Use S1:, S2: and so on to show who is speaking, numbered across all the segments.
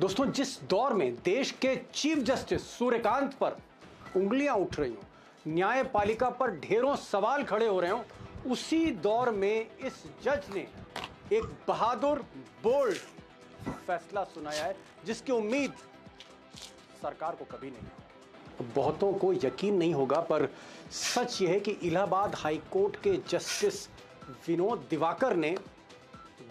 S1: दोस्तों, जिस दौर में देश के चीफ जस्टिस सूर्यकांत पर उंगलियां उठ रही हो, न्यायपालिका पर ढेरों सवाल खड़े हो रहे हो, उसी दौर में इस जज ने एक बहादुर बोल्ड फैसला सुनाया है जिसकी उम्मीद सरकार को कभी नहीं है। बहुतों को यकीन नहीं होगा, पर सच यह है कि इलाहाबाद हाई कोर्ट के जस्टिस विनोद दिवाकर ने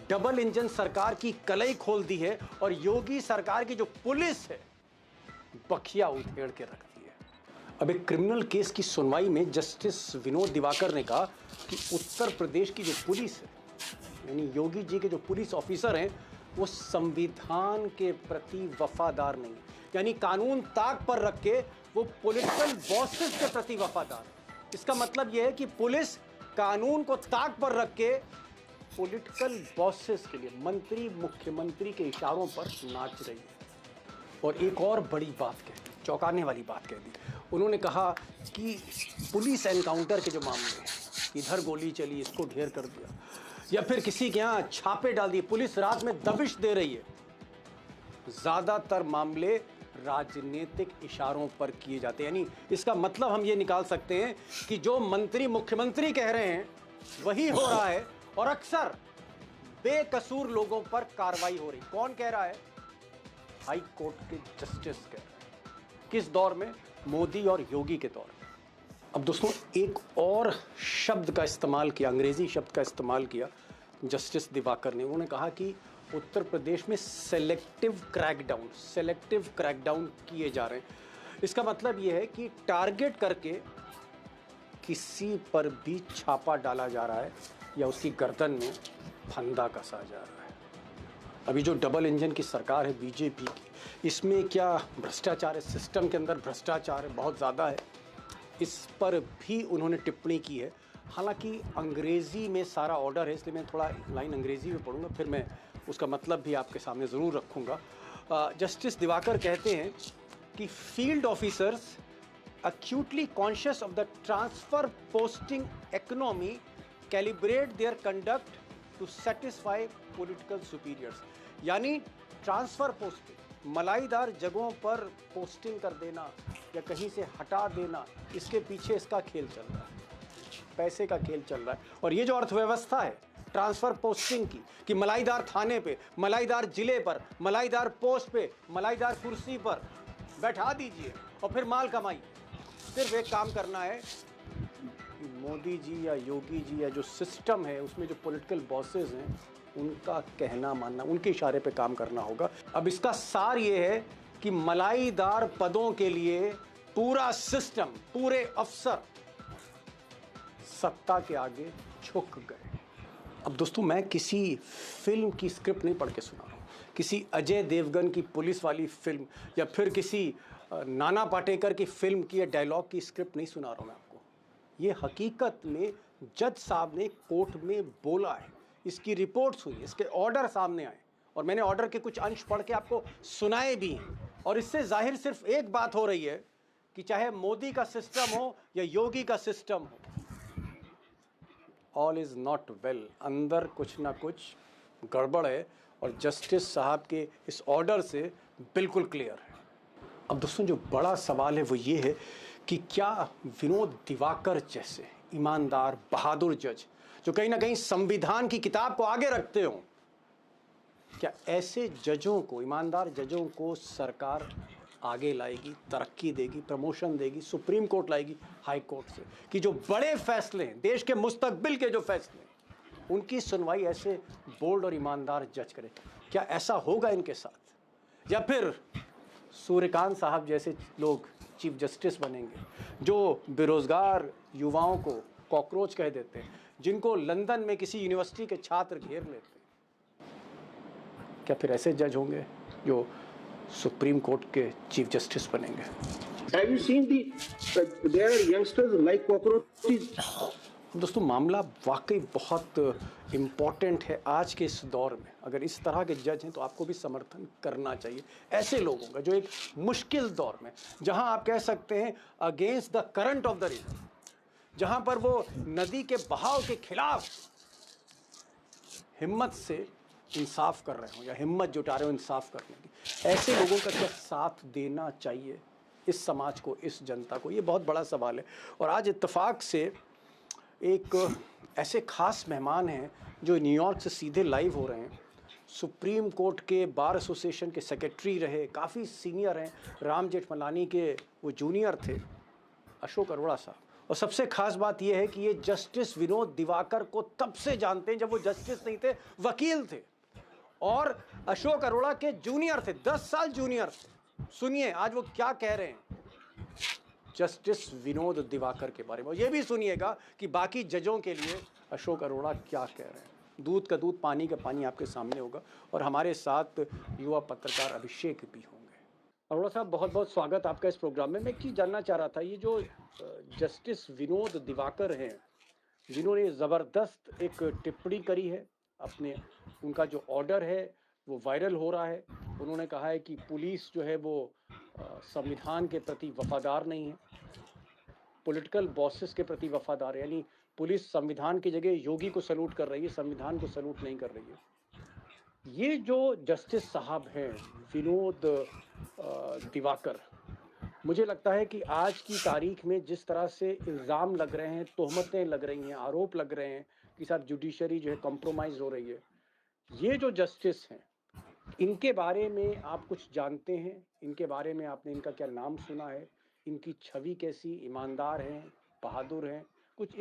S1: डबल इंजन सरकार की कलई खोल दी है और योगी सरकार की जो पुलिस है बखिया उधेड़ के रख दी है। अब एक क्रिमिनल केस की सुनवाई में जस्टिस विनोद दिवाकर ने कहा कि उत्तर प्रदेश की जो पुलिस है, यानी योगी जी के जो पुलिस ऑफिसर हैं, वो संविधान के प्रति वफादार नहीं, यानी कानून ताक पर रख के वो पॉलिटिकल बॉसेस के प्रति वफादार है। इसका मतलब यह है कि पुलिस कानून को ताक पर रख के पॉलिटिकल बॉसेस के लिए, मंत्री मुख्यमंत्री के इशारों पर नाच रही है। और एक और बड़ी बात कह दी, चौंकाने वाली बात कह दी। उन्होंने कहा कि पुलिस एनकाउंटर के जो मामले हैं, इधर गोली चली, इसको ढेर कर दिया, या फिर किसी के यहाँ छापे डाल दिए, पुलिस रात में दबिश दे रही है, ज्यादातर मामले राजनीतिक इशारों पर किए जाते हैं। यानी इसका मतलब हम ये निकाल सकते हैं कि जो मंत्री मुख्यमंत्री कह रहे हैं वही हो रहा है, और अक्सर बेकसूर लोगों पर कार्रवाई हो रही। कौन कह रहा है? हाई कोर्ट के जस्टिस कह रहे हैं। किस दौर में? मोदी और योगी के दौर में। अब दोस्तों, एक और शब्द का इस्तेमाल किया, अंग्रेजी शब्द का इस्तेमाल किया जस्टिस दिवाकर ने। उन्होंने कहा कि उत्तर प्रदेश में सेलेक्टिव क्रैकडाउन किए जा रहे हैं। इसका मतलब यह है कि टारगेट करके किसी पर भी छापा डाला जा रहा है या उसकी गर्दन में फंदा कसा जा रहा है। अभी जो डबल इंजन की सरकार है बीजेपी की, इसमें क्या भ्रष्टाचार है? सिस्टम के अंदर भ्रष्टाचार है, बहुत ज़्यादा है। इस पर भी उन्होंने टिप्पणी की है। हालांकि अंग्रेज़ी में सारा ऑर्डर है, इसलिए मैं थोड़ा लाइन अंग्रेज़ी में पढ़ूंगा, फिर मैं उसका मतलब भी आपके सामने ज़रूर रखूँगा। जस्टिस दिवाकर कहते हैं कि field officers acutely conscious of the transfer posting economy calibrate their conduct to satisfy political superiors। यानी ट्रांसफर पोस्टिंग, मलाईदार जगहों पर पोस्टिंग कर देना या कहीं से हटा देना, इसके पीछे इसका खेल चल रहा है, पैसे का खेल चल रहा है। और ये जो अर्थव्यवस्था है ट्रांसफर पोस्टिंग की, कि मलाईदार थाने पे, मलाईदार जिले पर, मलाईदार पोस्ट पे, मलाईदार कुर्सी पर बैठा दीजिए और फिर माल कमाइए। सिर्फ एक काम करना है कि मोदी जी या योगी जी या जो सिस्टम है उसमें जो पॉलिटिकल बॉसेस हैं उनका कहना मानना, उनके इशारे पे काम करना होगा। अब इसका सार ये है कि मलाईदार पदों के लिए पूरा सिस्टम, पूरे अफसर सत्ता के आगे झुक गए। अब दोस्तों, मैं किसी फिल्म की स्क्रिप्ट नहीं पढ़ के सुना रहा हूँ, किसी अजय देवगन की पुलिस वाली फिल्म या फिर किसी नाना पाटेकर की फिल्म की या डायलॉग की स्क्रिप्ट नहीं सुना रहा हूँ मैं आपको। ये हकीकत में जज साहब ने कोर्ट में बोला है, इसकी रिपोर्ट्स हुई, इसके ऑर्डर सामने आए और मैंने ऑर्डर के कुछ अंश पढ़ के आपको सुनाए भी हैं। और इससे जाहिर सिर्फ एक बात हो रही है कि चाहे मोदी का सिस्टम हो या योगी का सिस्टम हो, ऑल इज़ नॉट वेल। अंदर कुछ ना कुछ गड़बड़ है और जस्टिस साहब के इस ऑर्डर से बिल्कुल क्लियर है। अब दोस्तों, जो बड़ा सवाल है वो ये है कि क्या विनोद दिवाकर जैसे ईमानदार बहादुर जज, जो कहीं ना कहीं संविधान की किताब को आगे रखते हों, क्या ऐसे जजों को, ईमानदार जजों को सरकार आगे लाएगी, तरक्की देगी, प्रमोशन देगी, सुप्रीम कोर्ट लाएगी हाई कोर्ट से, कि जो बड़े फैसले हैं, देश के मुस्तकबिल के जो फैसले हैं, उनकी सुनवाई ऐसे बोल्ड और ईमानदार जज करे? क्या ऐसा होगा इनके साथ? या फिर सूर्यकांत साहब जैसे लोग चीफ जस्टिस बनेंगे, जो बेरोजगार युवाओं को कॉकरोच कह देते हैं, जिनको लंदन में किसी यूनिवर्सिटी के छात्र घेर लेते हैं? क्या फिर ऐसे जज होंगे जो सुप्रीम कोर्ट के चीफ जस्टिस बनेंगे?
S2: Have you seen their youngsters like cockroaches?
S1: दोस्तों, मामला वाकई बहुत इम्पॉर्टेंट है आज के इस दौर में। अगर इस तरह के जज हैं तो आपको भी समर्थन करना चाहिए ऐसे लोगों का, जो एक मुश्किल दौर में, जहां आप कह सकते हैं against the current of the river, जहां पर वो नदी के बहाव के खिलाफ हिम्मत से इंसाफ कर रहे हो या हिम्मत जुटा रहे हो इंसाफ करने की, ऐसे लोगों का क्या साथ देना चाहिए इस समाज को, इस जनता को? ये बहुत बड़ा सवाल है। और आज इत्तेफाक से एक ऐसे खास मेहमान हैं जो न्यूयॉर्क से सीधे लाइव हो रहे हैं। सुप्रीम कोर्ट के बार एसोसिएशन के सेक्रेटरी रहे, काफ़ी सीनियर हैं। राम जेठमलानी के वो जूनियर थे, अशोक अरोड़ा साहब। और सबसे खास बात यह है कि ये जस्टिस विनोद दिवाकर को तब से जानते हैं जब वो जस्टिस नहीं थे, वकील थे, और अशोक अरोड़ा के जूनियर थे, 10 साल जूनियर थे। सुनिए आज वो क्या कह रहे हैं जस्टिस विनोद दिवाकर के बारे में। ये भी सुनिएगा कि बाकी जजों के लिए अशोक अरोड़ा क्या कह रहे हैं। दूध का दूध, पानी का पानी आपके सामने होगा। और हमारे साथ युवा पत्रकार अभिषेक भी होंगे। अरोड़ा साहब, बहुत बहुत स्वागत आपका इस प्रोग्राम में। मैं एक चीज़ जानना चाह रहा था, ये जो जस्टिस विनोद दिवाकर हैं जिन्होंने ज़बरदस्त एक टिप्पणी करी है अपने, उनका जो ऑर्डर है वो वायरल हो रहा है। उन्होंने कहा है कि पुलिस जो है वो संविधान के प्रति वफादार नहीं है, पॉलिटिकल बॉसेस के प्रति वफादार है। यानी पुलिस संविधान की जगह योगी को सलूट कर रही है, संविधान को सलूट नहीं कर रही है। ये जो जस्टिस साहब हैं विनोद दिवाकर, मुझे लगता है कि आज की तारीख में जिस तरह से इल्ज़ाम लग रहे हैं, तोहमतें लग रही हैं, आरोप लग रहे हैं कि साहब जुडिशरी जो है कॉम्प्रोमाइज़ हो रही है, ये जो जस्टिस हैं इनके बारे में आप कुछ जानते हैं? इनके बारे में आपने इनका क्या नाम सुना है? इनकी छवि कैसी, ईमानदार हैं, बहादुर हैं? कुछ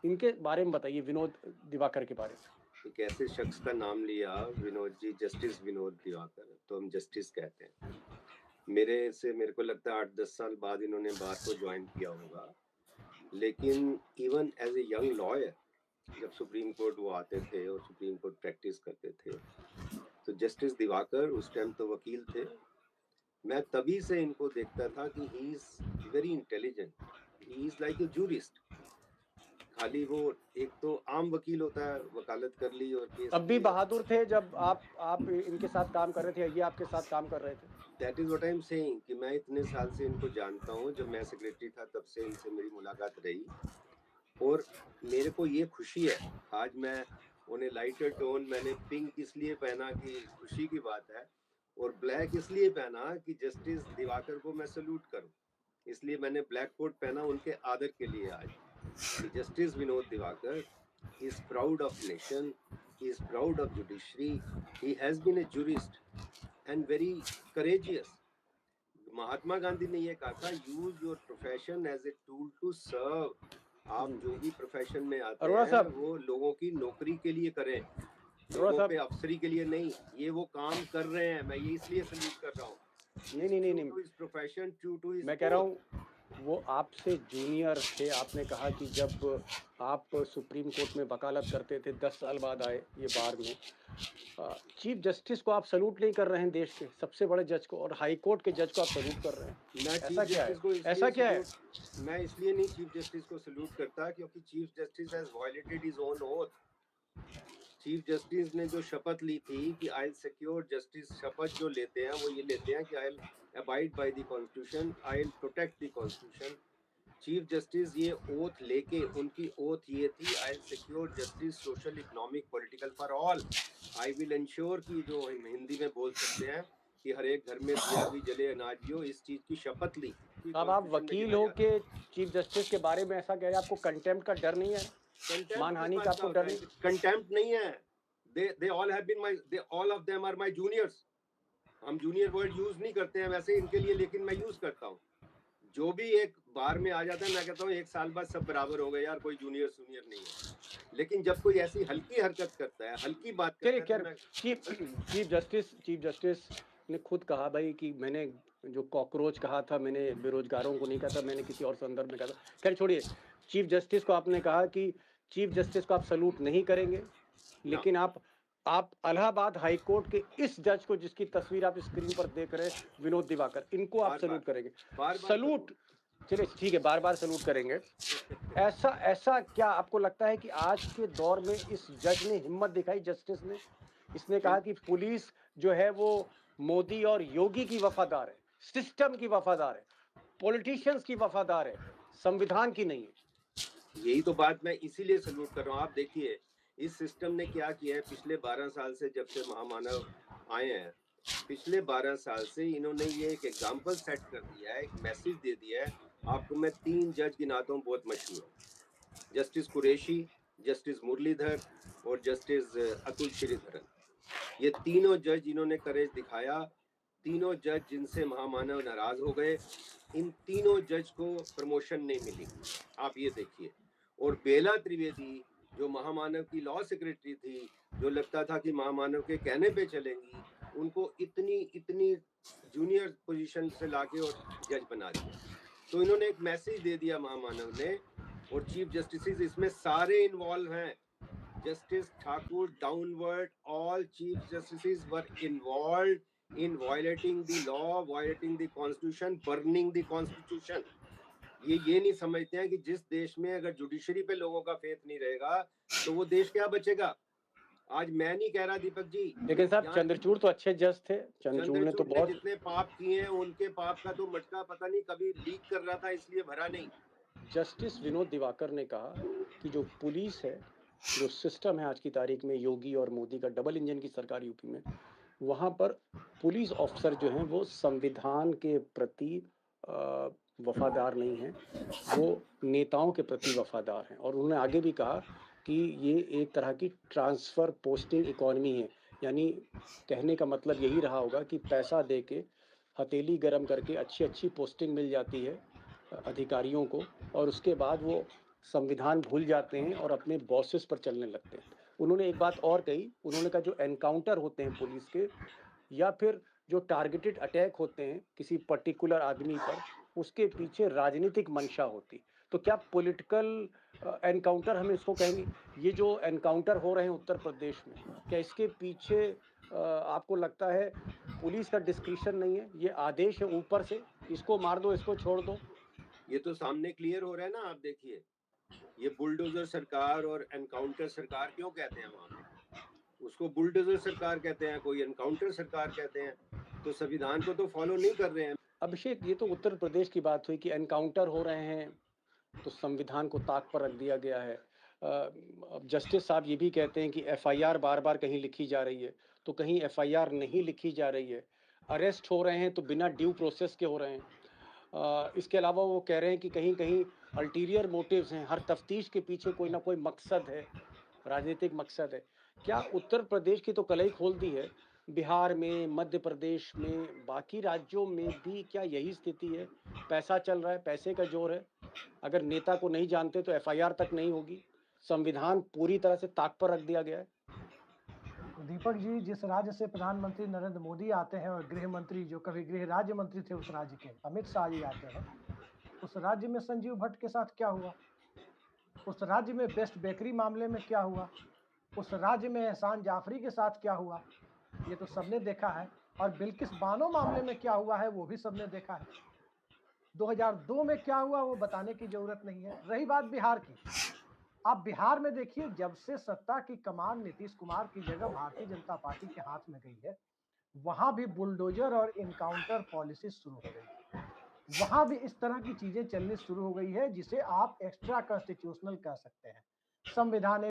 S1: इनके बारे में बताइए, विनोद दिवाकर के बारे में।
S3: एक ऐसे शख्स का नाम लिया, विनोद जी, जस्टिस विनोद दिवाकर, तो हम जस्टिस कहते हैं। मेरे को लगता है 8-10 साल बाद इन्होंने बार को ज्वाइन किया होगा। लेकिन even as a young lawyer जब सुप्रीम कोर्ट वो आते थे और सुप्रीम कोर्ट प्रैक्टिस करते थे, तो जस्टिस दिवाकर उस टाइम तो वकील थे। मैं तभी से इनको देखता था कि he is very intelligent, he is like a jurist. खाली वो एक तो आम वकील होता है, वकालत कर ली और केस।
S1: अब भी बहादुर थे जब आप इनके साथ काम कर रहे थे, ये आपके साथ काम कर रहे थे?
S3: That is what I am saying कि मैं इतने साल से इनको जानता हूँ, जब मैं सेक्रेटरी था तब से इनसे मेरी मुलाकात रही। और मेरे को ये खुशी है, आज मैं उन्हें लाइटर टोन, मैंने पिंक इसलिए पहना कि खुशी की बात है, और ब्लैक इसलिए पहना कि जस्टिस दिवाकर को मैं सल्यूट करूं। इसलिए मैंने ब्लैक कोट पहना उनके आदर के लिए आज। Justice Vinod Diwakar is proud of nation, he is proud of judiciary, he has been a jurist and very courageous. Mahatma Gandhi ने ये कहा था, use your profession as a tool to serve. आप जो भी प्रोफेशन में आते हैं वो लोगों की नौकरी के लिए करें, लोगों पे अफसरी के लिए नहीं। ये वो काम कर रहे हैं, मैं ये इसलिए सल्यूट कर रहा हूँ।
S1: नहीं,
S3: इस प्रोफेशन टू
S1: मैं कह रहा हूँ वो आपसे जूनियर थे। आपने कहा कि जब आप सुप्रीम कोर्ट में वकालत करते थे, 10 साल बाद आए ये बार में, चीफ जस्टिस को आप सल्यूट नहीं कर रहे हैं, देश के सबसे बड़े जज को, और हाई कोर्ट के जज को आप सल्यूट कर रहे हैं। ऐसा क्या है? ऐसा क्या है?
S3: मैं इसलिए नहीं चीफ जस्टिस को सल्यूट करता क्योंकि chief justice has violated his own oath. Chief justice ने जो शपथ ली थी कि आई विल सिक्योर जस्टिस, शपथ जो लेते हैं वो ये लेते हैं कि I will abide by the constitution, I will protect the constitution. Chief justice ये ओथ लेके, उनकी ओथ ये थी, I will secure justice social, economic, political for all. I will ensure कि जो हम हिंदी में बोल सकते हैं कि हर एक घर में दिया भी जले, अनाज भी हो, इस चीज की शपथ ली।
S1: अब आप वकील हो के चीफ जस्टिस के बारे में ऐसा कह रहे हैं, आपको कंटेम्प्ट का डर नहीं है? मानहानि का आपको डर नहीं?
S3: कंटेम्प्ट नहीं है। they all have been my, they all of them are my juniors। हम जूनियर वर्ड यूज नहीं करते हैं वैसे इनके लिए, लेकिन मैं यूज करता हूँ। जो भी एक बार में आ जाता है, मैं कहता हूँ एक साल बाद सब बराबर हो गए यार, कोई जूनियर सीनियर नहीं है। लेकिन जब कोई ऐसी हल्की हरकत करता है, हल्की बात करता है,
S1: चीफ जस्टिस ने खुद कहा भाई कि मैंने जो कॉकरोच कहा था, मैंने बेरोजगारों को नहीं कहा था, मैंने किसी और संदर्भ में कहा था। खैर छोड़िए, चीफ जस्टिस को आपने कहा कि चीफ जस्टिस को आप सल्यूट नहीं करेंगे, लेकिन आप इलाहाबाद हाई कोर्ट के इस जज को, जिसकी तस्वीर आप स्क्रीन पर देख रहे हैं, विनोद दिवाकर, इनको आप सल्यूट करेंगे? सल्यूट, चलिए ठीक है, बार बार सल्यूट करेंगे। ऐसा क्या आपको लगता है कि आज के दौर में इस जज ने हिम्मत दिखाई, जस्टिस ने? इसने कहा कि पुलिस जो है वो मोदी और योगी की वफादार है, सिस्टम की वफादार है, पॉलिटिशियंस की वफादार है, संविधान की नहीं है।
S3: यही तो बात मैं इसीलिए सल्यूट कर रहा हूँ। आप देखिए, इस सिस्टम ने क्या किया है पिछले 12 साल से, जब से महामानव आए हैं, पिछले 12 साल से इन्होंने ये एक एग्जाम्पल सेट कर दिया है, एक मैसेज दे दिया है। आपको मैं 3 जज गिनाता हूँ बहुत मशहूर, जस्टिस कुरैशी, जस्टिस मुरलीधर और जस्टिस अतुल श्रीधरन। ये तीनों जज इन्होंने करेज दिखाया, तीनों जज जिनसे महामानव नाराज हो गए, इन तीनों जज को प्रमोशन नहीं मिली, आप ये देखिए। और बेला त्रिवेदी जो महामानव की लॉ सेक्रेटरी थी, जो लगता था कि महामानव के कहने पे चलेंगी, उनको इतनी जूनियर पोजीशन से लाके और जज बना दिया। तो इन्होंने एक मैसेज दे दिया महामानव ने, और चीफ जस्टिस इसमें सारे इन्वॉल्व हैं, justice Thakur downward, all chief justice were involve in violating the law, violating the constitution, burning the constitution। ये नहीं समझते हैं कि जिस देश में अगर जुडिशरी पे लोगों का फेथ नहीं रहेगा तो वो देश क्या बचेगा। आज मैं नहीं कह रहा दीपक जी,
S1: लेकिन साहब चंद्रचूड़ तो अच्छे जज थे, चंद्रचूड़ ने तो बहुत
S3: जितने पाप किए हैं उनके पाप का तो मटका पता नहीं कभी लीक कर रहा था इसलिए भरा नहीं।
S1: जस्टिस विनोद दिवाकर ने कहा कि जो पुलिस है, जो सिस्टम है आज की तारीख में, योगी और मोदी का डबल इंजन की सरकार यूपी में, वहाँ पर पुलिस ऑफिसर जो हैं वो संविधान के प्रति वफादार नहीं हैं, वो नेताओं के प्रति वफादार हैं। और उन्होंने आगे भी कहा कि ये एक तरह की ट्रांसफ़र पोस्टिंग इकॉनमी है, यानी कहने का मतलब यही रहा होगा कि पैसा दे के हथेली गरम करके अच्छी पोस्टिंग मिल जाती है अधिकारियों को, और उसके बाद वो संविधान भूल जाते हैं और अपने बॉसेस पर चलने लगते हैं। उन्होंने एक बात और कही, उन्होंने कहा जो एनकाउंटर होते हैं पुलिस के, या फिर जो टारगेटेड अटैक होते हैं किसी पर्टिकुलर आदमी पर, उसके पीछे राजनीतिक मंशा होती। तो क्या पॉलिटिकल एनकाउंटर हम इसको कहेंगे? ये जो एनकाउंटर हो रहे हैं उत्तर प्रदेश में, क्या इसके पीछे आपको लगता है पुलिस का डिस्क्रिशन नहीं है, ये आदेश है ऊपर से, इसको मार दो, इसको छोड़ दो?
S3: ये तो सामने क्लियर हो रहा है ना, आप देखिए, ये बुलडोजर सरकार और एनकाउंटर सरकार क्यों कहते हैं वहां पे? उसको बुलडोजर सरकार कहते हैं, कोई एनकाउंटर सरकार कहते हैं, तो संविधान को तो फॉलो नहीं कर रहे हैं।
S1: अभिषेक, ये तो उत्तर प्रदेश की बात हुई कि एनकाउंटर हो रहे हैं तो संविधान को ताक पर रख दिया गया है। अब जस्टिस साहब ये भी कहते हैं कि एफआईआर बार-बार कहीं लिखी जा रही है, तो कहीं एफआईआर नहीं लिखी जा रही है। अरेस्ट हो रहे हैं तो बिना ड्यू प्रोसेस के हो रहे हैं। इसके अलावा वो कह रहे हैं कि कहीं-कहीं अल्टीरियर मोटिव्स हैं, हर तफ्तीश के पीछे कोई ना कोई मकसद है, राजनीतिक मकसद है। क्या उत्तर प्रदेश की तो कलई खोल दी है, बिहार में, मध्य प्रदेश में, बाकी राज्यों में भी क्या यही स्थिति है? पैसा चल रहा है, पैसे का ज़ोर है। अगर नेता को नहीं जानते तो एफआईआर तक नहीं होगी। संविधान पूरी तरह से ताक पर रख दिया गया है।
S4: दीपक जी, जिस राज्य से प्रधानमंत्री नरेंद्र मोदी आते हैं और गृह मंत्री जो कभी गृह राज्य मंत्री थे उस राज्य के अमित शाह जी आते हैं, उस राज्य में संजीव भट्ट के साथ क्या हुआ? उस राज्य में बेस्ट बेकरी मामले में क्या हुआ? उस राज्य में एहसान जाफरी के साथ क्या हुआ? ये तो सबने देखा है। और बिल्किस बानो मामले में क्या हुआ है वो भी सबने देखा है। 2002 में क्या हुआ वो बताने की जरूरत नहीं है। रही बात बिहार की, आप बिहार में देखिए, जब से सत्ता की कमान नीतीश कुमार की जगह भारतीय जनता पार्टी के हाथ में गई है, वहां भी बुलडोजर और इनकाउंटर पॉलिसी शुरू हो गई। वहां भी इस तरह की चीजें चलनी शुरू हो गई है जिसे आप एक्स्ट्रा कॉन्स्टिट्यूशनल कह सकते हैं, संवैधानिक